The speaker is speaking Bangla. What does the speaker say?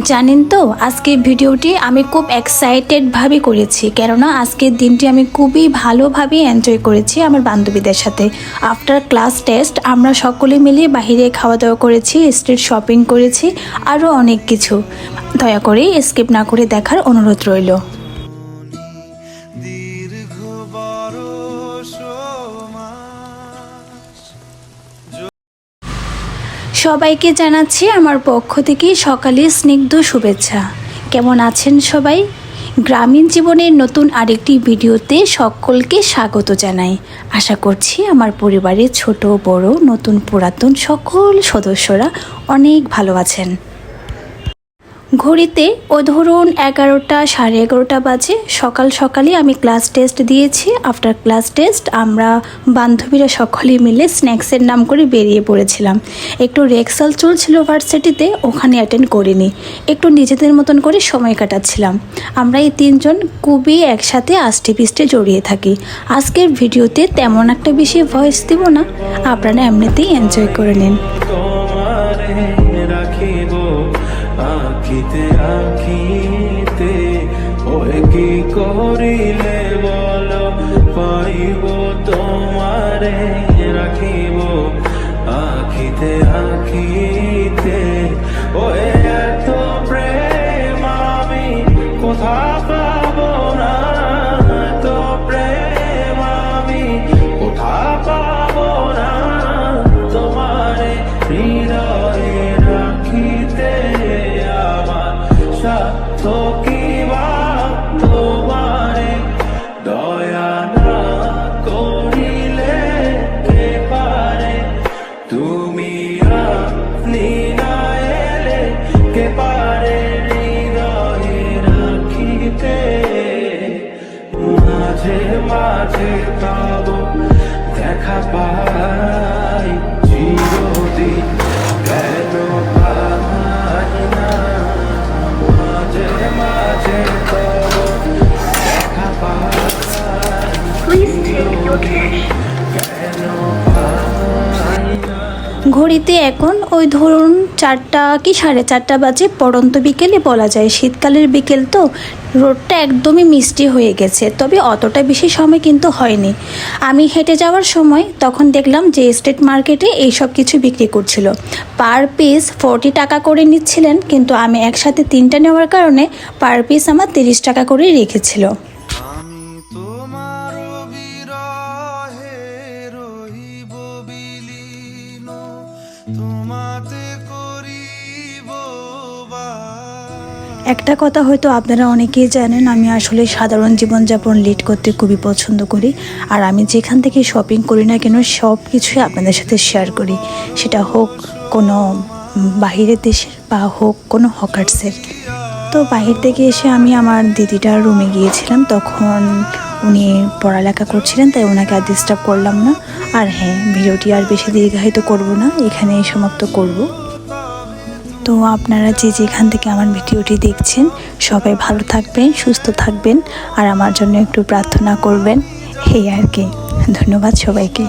জানেন তো আজকের ভিডিওটি আমি খুব এক্সাইটেডভাবে করেছি, কেননা আজকের দিনটি আমি খুবই ভালোভাবে এনজয় করেছি আমার বান্ধবীদের সাথে। আফটার ক্লাস টেস্ট আমরা সকলে মিলে বাইরে খাওয়া দাওয়া করেছি, স্ট্রিট শপিং করেছি, আরও অনেক কিছু। দয়া করে স্কিপ না করে দেখার অনুরোধ রইল। সবাইকে জানাচ্ছি আমার পক্ষ থেকে সকালে স্নিগ্ধ শুভেচ্ছা। কেমন আছেন সবাই? গ্রামীণ জীবনের নতুন আরেকটি ভিডিওতে সকলকে স্বাগত জানাই। আশা করছি আমার পরিবারের ছোট বড় নতুন পুরাতন সকল সদস্যরা অনেক ভালো আছেন। ঘড়িতে ধরুন 11টা 11:30 বাজে। সকালে আমি ক্লাস টেস্ট দিয়েছি। আফটার ক্লাস টেস্ট আমরা বান্ধবীরা সকলে মিলে স্ন্যাক্সের নাম করে বেরিয়ে পড়েছিলাম। একটু রেক্সাল চলছিল ভার্সিটিতে, ওখানে অ্যাটেন্ড করিনি, একটু নিজেদের মতন করে সময় কাটাচ্ছিলাম। আমরা এই তিনজন খুবই একসাথে আষ্টে পিষ্টে জড়িয়ে থাকি। আজকের ভিডিওতে তেমন একটা বেশি ভয়েস দিব না, আপনারা এমনিতেই এনজয় করে নিন। আখিতে আখিতে ওই কি করিলে বলো, পাইব তোমারে রাখিব আখিতে আখিতে। ওই এত প্রেম আমি কোথা পাবো না, এত প্রেম আমি কোথা পাবো না, তোমারে হৃদয়ে রাখিতে তো কিবা তোমারে দয়া না করিলে কে পারে, তুমি আপনি না এলে কে পারে হৃদয়ে রাখিতে। মাঝে মাঝে তব দেখা পাই চিরদিন কেন পাই না, ঘড়িতে এখন ধরুন 4টা কি 4:30 বাজে। পড়ন্ত বিকেলে বলা যায়, শীতকালের বিকেল তো, রোডটা একদমই মিষ্টি হয়ে গেছে, তবে অতটা বেশি সময় কিন্তু হয়নি। আমি হেঁটে যাওয়ার সময় তখন দেখলাম যে স্ট্রিট মার্কেটে এইসব কিছু বিক্রি করছিল। পার পিস 40 টাকা করে নিচ্ছিলেন, কিন্তু আমি একসাথে 3টা নেওয়ার কারণে পার পিস আমার 30 টাকা করে রেখেছিল। একটা কথা হয়তো আপনারা অনেকেই জানেন, আমি আসলে সাধারণ জীবনযাপন লিড করতে খুবই পছন্দ করি। আর আমি যেখান থেকে শপিং করি না কেন সব কিছুই আপনাদের সাথে শেয়ার করি, সেটা হোক কোনো বাহিরের দেশের বা হোক কোনো হকার্সের। তো বাহির থেকে এসে আমি আমার দিদিটার রুমে গিয়েছিলাম, তখন উনি পড়ালেখা করছিলেন, তাই ওনাকে আর ডিস্টার্ব করলাম না। আর হ্যাঁ, ভিডিওটি আর বেশি দীর্ঘায়িত করব না, এখানেই সমাপ্ত করব। তো আপনারা যে যেখান থেকে আমার ভিডিওটি দেখছেন সবাই ভালো থাকবেন, সুস্থ থাকবেন, আর আমার জন্য একটু প্রার্থনা করবেন, এই আর কি। ধন্যবাদ সবাইকে।